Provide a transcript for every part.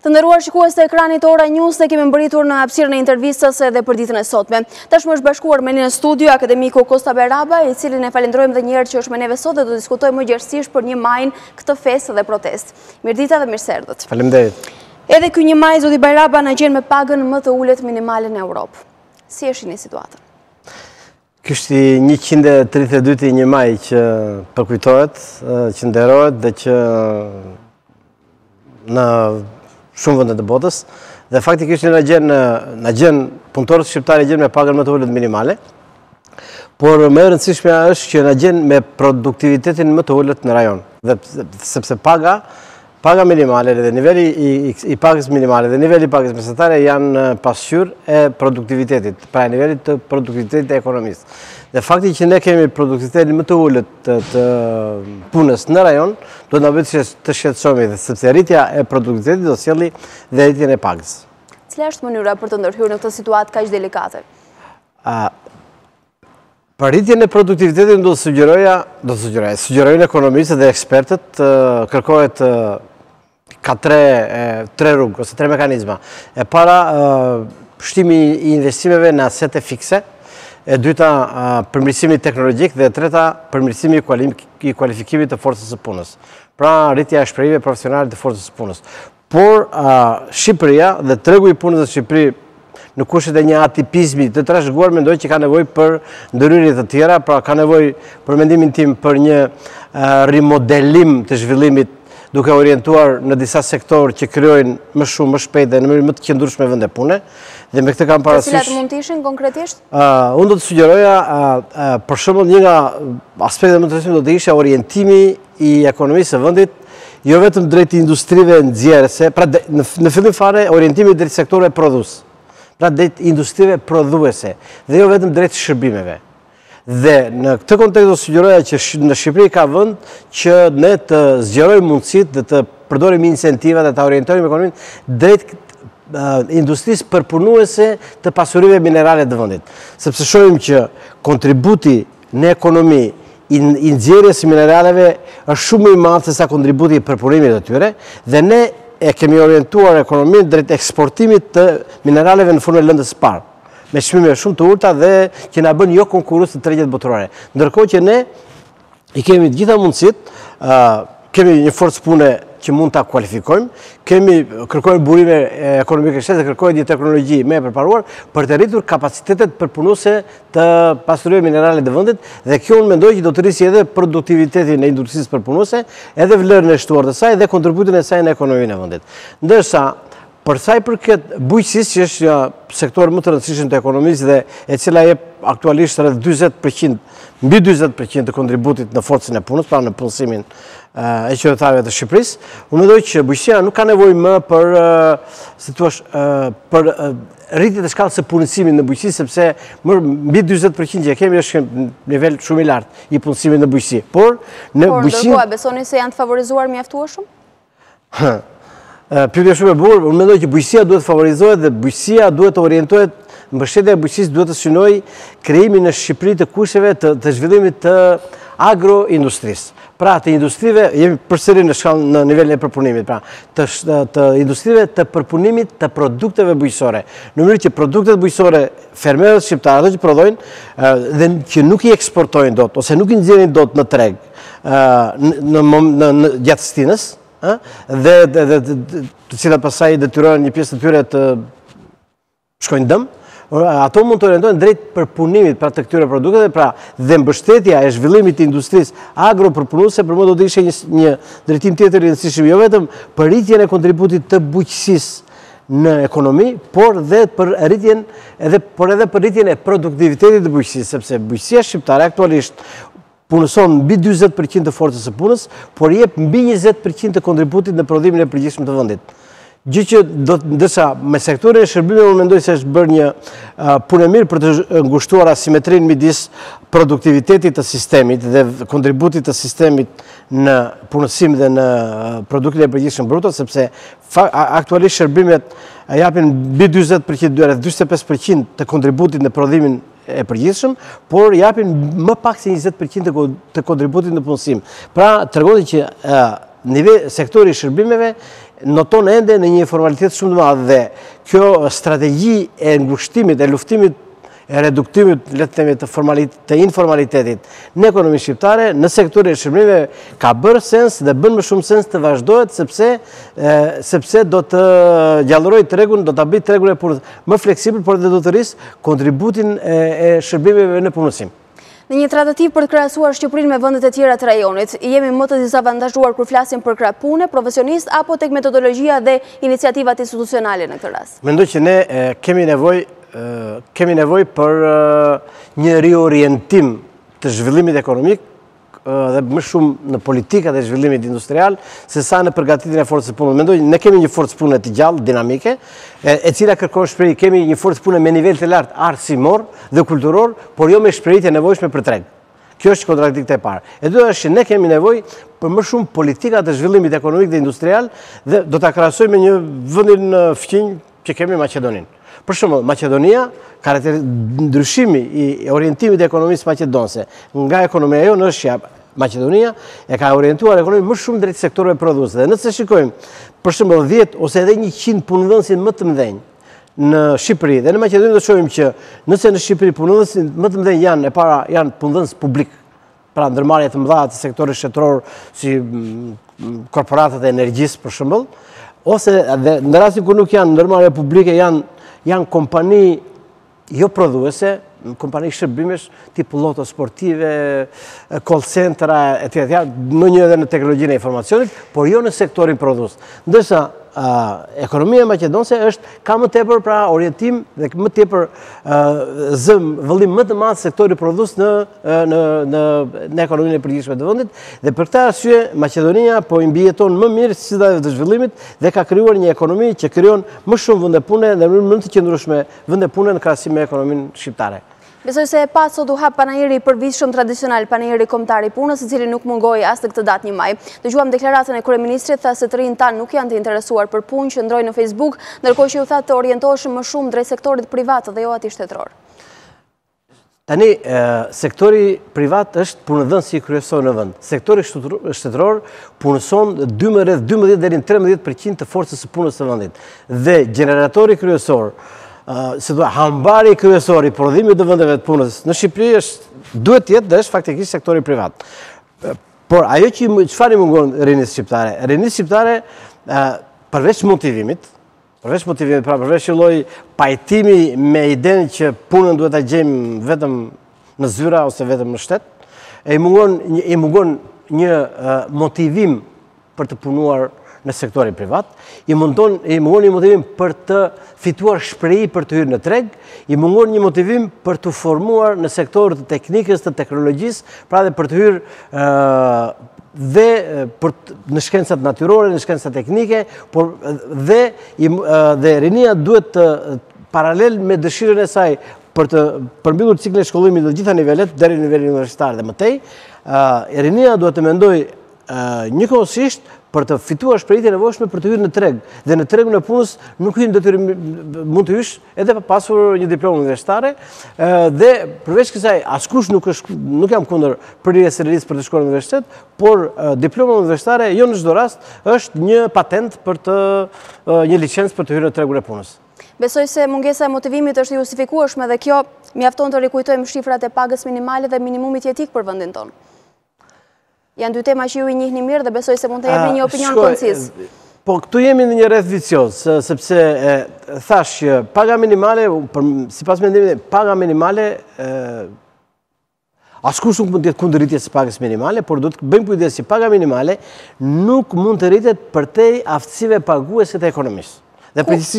Të nderuar shikues të ekranit Ora News, ne kemi mbërritur në hapësirën e intervistës edhe për ditën e sotme. Tashmë është bashkuar me ne në studio akademiku Kosta Bajraba, i cilin e falenderojmë edhe një herë që është me neve sot dhe do të diskutojmë më gjerësisht për 1 majin këtë festë dhe protestë. Mirëdita dhe mirëserdhët. Faleminderit. Edhe ky 1 maj zoti Bajraba na gjen me pagën më të ulët minimale në Europë. Si e shihni situatën? Ky është i 132 1 maj që përkujtohet, që nderohet dhe që në shumë vende të botës, dhe faktikisht na gjen punëtorët shqiptarë gjen me pagën më të ulët minimale, por më e rëndësishme është që na gjen me produktivitetin më të ulët në rajon. Dhe sepse paga minimale dhe niveli i pagës minimale dhe niveli i pagës mesatare janë pasqyrë e produktivitetit, pra nivelit të produktivitetit e ekonomisë. Dhe fakti që ne kemi produktivitetin më të ulët të punës në rajon, do të na bëjë të shqetësohemi, sepse rritja e produktivitetit do sjelli dhe rritjen e pagës. Cila është mënyra për të ndërhyrë në këtë situatë kaq delikate? Për rritjen e produktivitetit sugjerojnë ekonomistët dhe ekspertët, kërkohet ka tre rrugë ose 3 mekanizma. E para, shtimi i investimeve në asete fikse, e dyta përmirësimi teknologjik dhe e treta përmirësimi i kualifikimit të forcës së punës. Pra rritja e shpërblive profesionale të forcës së punës. Por Shqipëria dhe tregu i punës në Shqipëri në kushtet e një atipizmi të trashëguar mendoj që ka nevojë për ndërhyrje të tjera, pra ka nevojë për mendimin tim për një rimodelim të zhvillimit duke orientuar në disa sektorë që krijojnë më shumë, më shpejt dhe në mënyrë më të qëndrueshme vende pune. Dhe me këtë kam parasysh. Cilat mund të ishin konkretisht? Unë do të sugjeroja, për shembull, një nga aspektet më të rëndësishme do të ishte orientimi i ekonomisë së vendit, jo vetëm drejt industrive nxjerrëse, pra në fillim fare orientimi drejt sektorëve prodhues. Pra drejt industrive prodhuese dhe jo vetëm drejt shërbimeve. Dhe në këtë kontekst do sugjeroja që në Shqipëri ka vend që ne të zgjerojmë mundësitë dhe të përdorim incentivat dhe të orientojmë ekonominë drejt industrisë përpunuese të pasurive minerale të vendit. Sepse shohim që kontributi në ekonomi i nxjerrjes së mineraleve është shumë i madh se sa kontributi i përpunimit të tyre dhe ne e kemi orientuar ekonominë drejt eksportimit të mineraleve në formë lëndës së parë, me çmime shumë të ulta dhe që na bën jo konkurrues të tregjet botërore. Ndërkohë që ne i kemi të gjitha mundësitë, kemi një forcë pune që mund ta kualifikojmë, kërkojmë burime ekonomike dhe kërkojmë një teknologji më e përparuar për të rritur kapacitetet përpunuese të pasurive minerale të vendit dhe kjo unë mendoj që do të rrisë edhe produktivitetin e industrisë përpunuese, edhe vlerën e shtuar të saj dhe kontributin e saj në ekonominë e vendit. Ndërsa për sa i përket bujqësisë, që është sektor më të rëndësishëm të ekonomisë dhe e cila jep aktualisht rreth 40%, mbi 40% të kontributit në forcën e punës, pra në punësimin e qytetarëve të Shqipërisë, unë mendoj që bujqësia nuk ka nevojë më për rritje të shkallës së punësimit në bujqësi, sepse mbi 40% që kemi është në nivel shumë i lartë i punësimit në bujqësi. Por ndërkohë besoni se janë të favorizuar mjaftueshëm? Pyetje shumë e bukur. Unë mendoj që bujqësia duhet të favorizohet dhe bujqësia duhet të orientohet, mbështetja e bujqësisë duhet të synojë krijimin në Shqipëri të kushteve të zhvillimit të agroindustrisë. Pra të industrive, jemi përsëri në nivelin e përpunimit, pra të industrive të përpunimit të produkteve bujqësore. Në mënyrë që produktet bujqësore fermerët shqiptarë ato që prodhojnë dhe që nuk i eksportojnë dot ose nuk i nxjerrin dot në treg në gjatë stinës, dhe të cilat pastaj detyrojnë një pjesë të tyre të shkojnë dëm, ato mund të orientohen drejt përpunimit pra të këtyre produkteve, pra dhe mbështetja e zhvillimit të industrisë agropërpunuese për më do të ishte një drejtim tjetër i rëndësishëm, jo vetëm për rritjen e kontributit të bujqësisë në ekonomi, por edhe për rritjen e produktivitetit të bujqësisë, sepse bujqësia shqiptare aktualisht punëson mbi 40% të forcës së punës, por jep mbi 20% të kontributit në prodhimin e përgjithshëm të vendit. Gjë që ndërsa me sektorin e shërbimeve unë mendoj se është bërë një punë e mirë për të ngushtuar asimetrinë midis produktivitetit të sistemit dhe kontributit të sistemit në punësim dhe në produktin e përgjithshëm bruto, sepse aktualisht shërbimet japin mbi 40%, rreth 45% të kontributit në prodhimin e përgjithshëm, por japin më pak se 20% të kontributit në punësim. Pra, tregon që sektori i shërbimeve noton ende në një informalitet shumë të madh dhe kjo strategji e ngushtimit, e luftimit, e reduktimit, le të themi, të informalitetit në ekonominë shqiptare, në sektorin e shërbimeve ka bërë sens dhe bën më shumë sens të vazhdohet sepse do të gjallëroj tregun, do ta bëj tregun e punës më fleksibël, por dhe do të rrisë kontributin e shërbimeve në punësim. Në një tratativë për të krahasuar Shqipërinë me vendet e tjera të rajonit, jemi më të dizavantazhuar kur flasim për krah pune, profesionist apo tek metodologjia dhe iniciativat institucionale në këtë rast? Mendoj që ne kemi nevojë për një riorientim të zhvillimit ekonomik dhe më shumë në politikat e zhvillimit industrial, se sa në përgatitjen e forcës punës. Mendoj, ne kemi një forcë pune të gjallë, dinamike, e cila kërkon shprehje, kemi një forcë pune me nivel të lartë arsimor dhe kulturor, por jo me shprehje të nevojshme për treg. Kjo është kontradikti e parë. E dyta është që ne kemi nevojë për më shumë politika të zhvillimit ekonomik dhe industrial dhe do ta krahasoj me një vendin fqinj që kemi Maqedoninë. Për shembull, Maqedonia, ndryshimi i orientimit e ekonomisë maqedonse nga ekonomia jonë është që Maqedonia e ka orientuar ekonominë më shumë drejt sektorëve prodhuese. Dhe nëse shikojmë, për shembull 10 ose edhe 100 punëdhënësit më të mëdhenj në Shqipëri dhe në Maqedoni, do shohim që nëse në Shqipëri punëdhënësit më të mëdhenj janë punëdhënës publik, pra ndërmarrje të mëdha të sektorit shtetëror si korporatat e energjisë për shembull, ose në rastin kur nuk janë ndërmarrje publike janë kompani jo prodhuese, kompani shërbimesh, tipu loto sportive, call centra, etc. Në një edhe në teknologjinë e informacionit, por jo në sektorin prodhues. Ndërsa ekonomia maqedonse ka më tepër pra orientim dhe më tepër vëllim më të madh sektori prodhues në ekonominë e përgjithshme të vendit, dhe për këtë arsye Maqedonia po i mbijeton më mirë sfidave të zhvillimit dhe ka krijuar një ekonomi që krijon më shumë vende pune dhe më të qëndrueshme vende pune në krahasim me ekonominë shqiptare. Besoj se e pa sot u hap panajiri i përvitshëm tradicional, panajiri kombëtar i punës, i cili nuk mungoi as në këtë datë 1 maj. Dëgjuam deklaratën e kryeministrit, tha se të rinjtë tanë nuk janë të interesuar për punë, që ndrojnë në Facebook, ndërkohë që u tha të orientoheshin më shumë drejt sektorit privat dhe jo atij shtetëror. Tani, sektori privat është punëdhënësi kryesor në vend. Sektori shtetëror punëson rreth 12 deri në 13% të forcës së punës së vendit. Dhe generatori kryesor, hambari kryesor i prodhimit të vendeve të punës në Shqipëri duhet të jetë dhe është faktikisht sektori privat. Por ajo çfarë i mungon rinisë shqiptare? Rinisë shqiptare përveç motivimit, pra përveç lloj pajtimi me idenë që punën duhet ta gjejmë vetëm në zyra ose vetëm në shtet, i mungon një motivim për të punuar në sektorin privat, i mungon një motivim për të fituar shprehi për të hyrë në treg, i mungon një motivim për të formuar në sektorët të teknikës, të teknologjisë, pra dhe për të hyrë dhe në shkencat natyrore, në shkencat teknike, dhe rinia duhet të paralel me dëshirën e saj për të përmbyllur ciklin e shkollimit në gjitha nivelet, deri në nivelin universitar dhe mëtej, rinia duhet të mendoj njëkohësisht për të fituar shprehjet e nevojshme për të hyrë në treg. Dhe në tregun e punës nuk mund të hysh edhe pa pasur një diplomë universitare, dhe përveç kësaj askush nuk jam kundër prirjes së rinisë për të shkuar në universitet, por diploma universitare jo në çdo rast është një patent për një licencë për të hyrë në tregun e punës. Besoj se mungesa e motivimit është justifikueshme dhe kjo mjafton të rikujtojmë shifrat e pagës minimale dhe minimumit jetik për vendin tonë. Janë dy tema që ju i njihni mirë dhe besoj se mund të jepni një opinion koncis. Po këtu jemi në një rreth vicioz, sepse thash që paga minimale, sipas mendimit, paga minimale askush nuk mund të jetë kundër rritjes së pagës minimale, por do të bëjmë kujdes që paga minimale nuk mund të rritet përtej aftësive paguese të ekonomisë.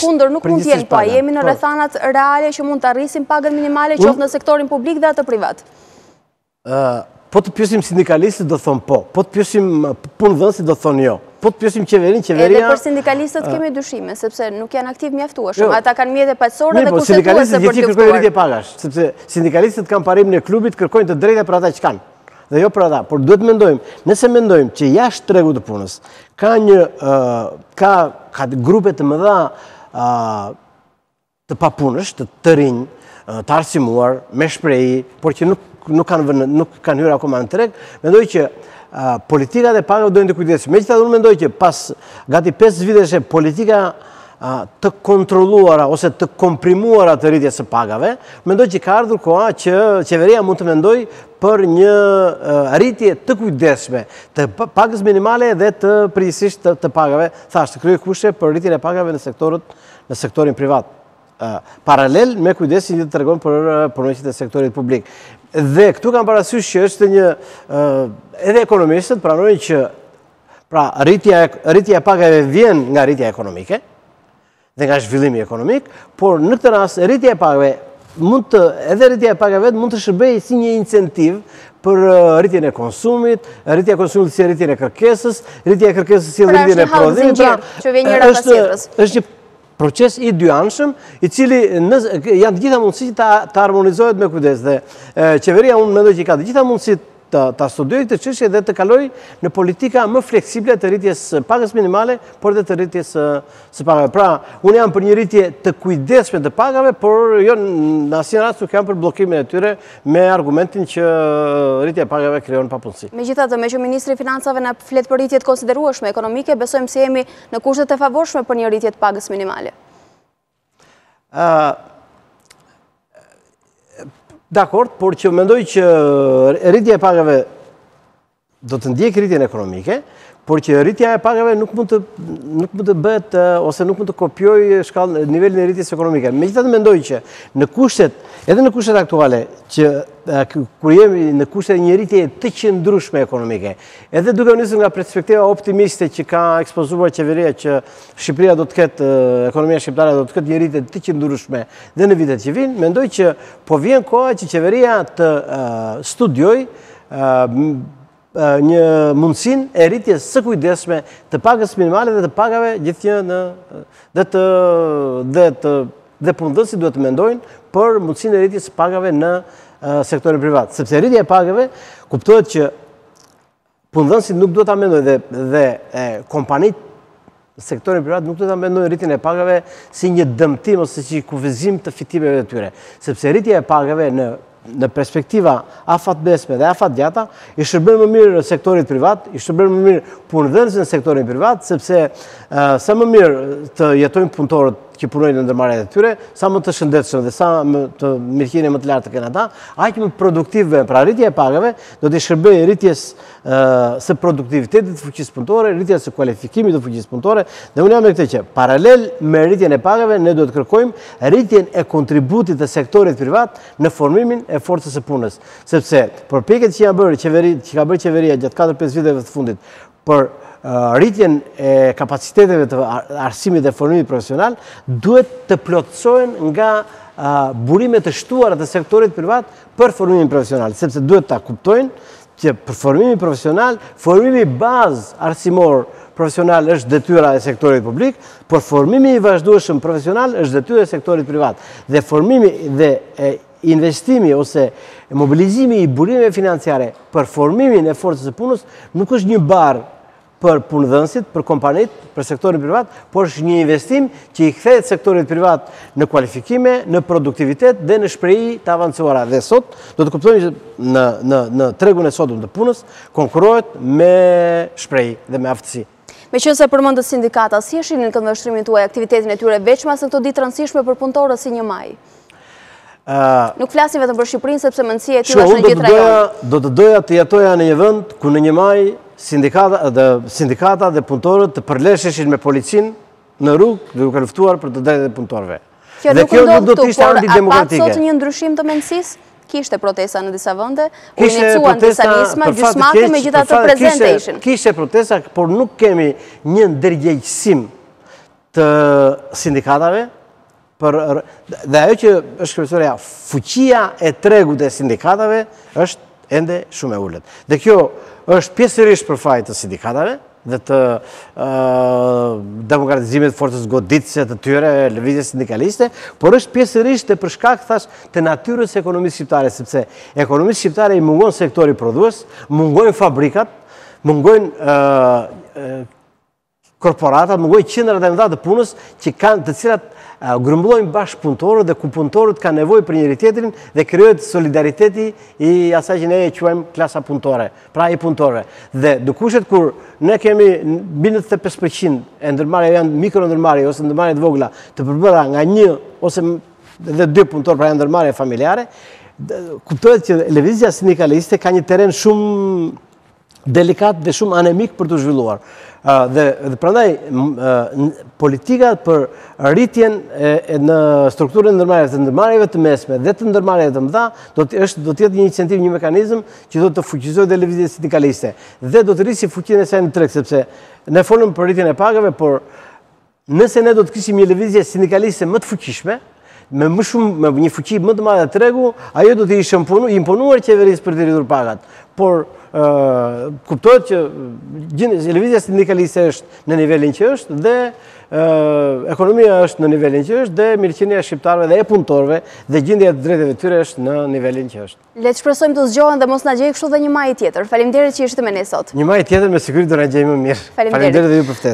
Kundër nuk mund të jenë, po jemi në rrethanat reale që mund të arrisim pagën minimale qoftë në sektorin publik dhe atë privat. Po të pyesim sindikalistët do thonë po, po të pyesim punëdhënësit do thonë jo, po të pyesim qeveria... Edhe për sindikalistët kemi dyshime, sepse nuk janë aktiv mjaftueshëm, ata kanë mjete paqësorë dhe kushtetuese për të luftuar. Rritje pagash, sepse sindikalistët kanë parimin e klubit, kërkojnë të drejta për ata që kanë, dhe jo për ata, por duhet mendojmë, nëse mendojmë që jashtë tregut të punës ka grupe të mëdha të papunësh, të rinj, të arsimuar, me shprehi, por që nuk kanë hyrë akoma në treg, mendoj që politikat e pagave do të kujdesim. Megjithatë unë mendoj që pas gati 5 vitesh politika të kontrolluara ose të komprimuara të rritjes së pagave, mendoj që ka ardhur koha që qeveria mund të mendoj për një rritje të kujdesshme të pagës minimale dhe të përgjithsisht të pagave, të kryej kushte për rritjen e pagave në sektorin privat. Paralel me kujdesin që të tregon për punonjësit e sektorit publik. Dhe këtu kam parasysh që është një edhe ekonomistët pranojnë që pra rritja e pagave vjen nga rritja ekonomike dhe nga zhvillimi ekonomik, por në këtë rast rritja e pagave mund të shërbejë si një incentiv për rritjen e konsumit, rritja e konsumit si rritjen e kërkesës, rritja e kërkesës si rritjen e prodhimit. Është një proces i dyanshëm, i cili janë të gjitha mundësi të harmonizohet me kujdes dhe qeveria unë mendoj që ka të gjitha mundësi të studioj këtë çështje dhe të kaloj në politika më fleksible të rritjes pagës minimale, por dhe të rritjes së pagave. Pra, unë jam për një rritje të kujdesshme të pagave, por jo në asnjë rast nuk jam për bllokimin e tyre me argumentin që rritja e pagave krijon papunësi. Megjithatë, me që Ministri i Financave na flet për rritje të konsiderueshme ekonomike, besojmë se jemi në kushtet e favorshme për një rritje të pagës minimale. Dakord, por që mendoj që rritja e pagave do të ndjekë rritjen ekonomike, por që rritja e pagave nuk mund të bëhet ose nuk mund të kopjojë nivelin e rritjes ekonomike. Megjithatë mendoj që edhe në kushtet aktuale, që kur jemi në kushtet një rritje të qëndrueshme ekonomike, edhe duke u nisur nga perspektiva optimiste që ka ekspozuar qeveria që Shqipëria do të ketë, ekonomia shqiptare do të ketë një rritje të qëndrueshme dhe në vitet që vinë, mendoj që po vjen koha që qeveria të studiojë një mundësin e rritjes së kujdesshme të pagës minimale dhe të pagave gjithnjë dhe punëdhënësit duhet të mendojnë për mundësinë e rritjes së pagave në sektorin privat. Sepse rritja e pagave kuptohet që punëdhënësit nuk duhet ta mendojnë dhe kompanitë në sektorin privat nuk duhet ta mendojnë rritjen e pagave si një dëmtim ose si kufizim të fitimeve të tyre. Sepse rritja e pagave në perspektiva afatbesme dhe afatgjata, i shërben më mirë sektorit privat, i shërben më mirë punëdhënësit në sektorin privat, sepse sa më mirë të jetojnë punëtorët që punojnë në ndërmarrjet e tyre, sa më të shëndetshëm dhe sa më të mirëqenie më të lartë të kenë ata, aq më produktive. Pra rritja e pagave do të shërbejë rritjes së produktivitetit të fuqisë punëtore, rritjes së kualifikimit të fuqisë punëtore, dhe unë jam me këtë që paralel me rritjen e pagave ne duhet të kërkojmë rritjen e kontributit të sektorit privat në formimin e forcës së punës, sepse përpjekjet që ka bërë qeveria gjatë 4-5 viteve të fundit për rritjen e kapaciteteve të arsimit dhe formimit profesional duhet të plotësohen nga burimet të shtuara të sektorit privat për formimin profesional, sepse duhet ta kuptojnë që për formimin profesional, formimi bazë arsimor profesional është detyra e sektorit publik, por formimi i vazhdueshëm profesional është detyra e sektorit privat. Dhe formimi dhe investimi ose mobilizimi i burimeve financiare për formimin e forcës së punës nuk është një barë për punëdhënësit, për kompanit, për sektorin privat, por është një investim që i kthehet sektorit privat në kualifikime, në produktivitet dhe në shprehi të avancuara. Dhe sot do të kuptojmë që në tregun e sotëm të punës konkurohet me shprehi dhe me aftësi. Meqense përmendët sindikata, si e shihni në këndvështrimin tuaj aktivitetin e tyre veçmas në këto ditë rëndësishme për punëtorët si 1 maj? Nuk flasim vetëm për Shqipërinë sepse mendësia e tyre është në gjithë rajonin. Do të doja të jetoja në një vend ku në 1 maj sindikata dhe punëtorët të përlesheshin me policinë në rrugë dhe duke luftuar për të drejtat e punëtorëve. Dhe kjo nuk do të ishte antidemokratike. Por a pat sot një ndryshim të mendësisë? Kishte protesta në disa vende, u iniciuan disa nisma, gjysmake, megjithatë prezente ishin. Kishte protesta, por nuk kemi një ndërgjegjësim të sindikatave, dhe ajo që është kryesorja, fuqia e tregut e sindikatave është ende shumë e ulët. Dhe kjo është pjesërisht për fajt të sindikatave dhe të demokratizimit forcës goditëse të tyre, lëvizjes sindikaliste, por është pjesërisht e për shkak të natyrës e ekonomisë shqiptare, sepse ekonomisë shqiptare i mungon sektori prodhues, mungojnë fabrikat, mungojnë korporatat, mëngoj qendrat e mëdha të punës të cilat grumbullojnë bashkë punëtorët dhe ku punëtorët kanë nevojë për njëri tjetrin dhe krijohet solidariteti i asaj që ne e quajmë klasa punëtore, pra i punëtorëve. Dhe do kushet kur ne kemi mbi 95% e ndërmarrjeve janë mikro-ndërmarrje ose ndërmarrje të vogla të përbëra nga një ose dhe dy punëtorë, pra janë ndërmarrje familjare, kuptohet që lëvizja sindikaliste ka një terren shumë delikat dhe shumë anemik për të zhvilluar. Dhe prandaj politika për rritjen në strukturën e ndërmarrjeve të mesme dhe të ndërmarrjeve të mëdha do të jetë një incentiv, një mekanizëm që do të fuqizojë dhe lëvizjen sindikaliste dhe do të rrisë fuqinë e saj në treg, sepse ne folëm për rritjen e pagave, por nëse ne do të kishim një lëvizje sindikaliste më të fuqishme, me një fuqi më të madhe të tregu, ajo do të ishte imponuar qeverisë për të rritur pagat. Por kuptohet që lëvizja sindikaliste është në nivelin që është dhe ekonomia është në nivelin që është dhe mirëqenia e shqiptarëve dhe e punëtorëve dhe gjendja e drejtave të tyre është në nivelin që është. Le të shpresojmë të zgjohen dhe mos na gjejë kështu dhe një maj tjetër. Faleminderit që ishte me ne sot. Një maj tjetër me siguri do na gjejë më mirë. Faleminderit edhe ju për ftesë.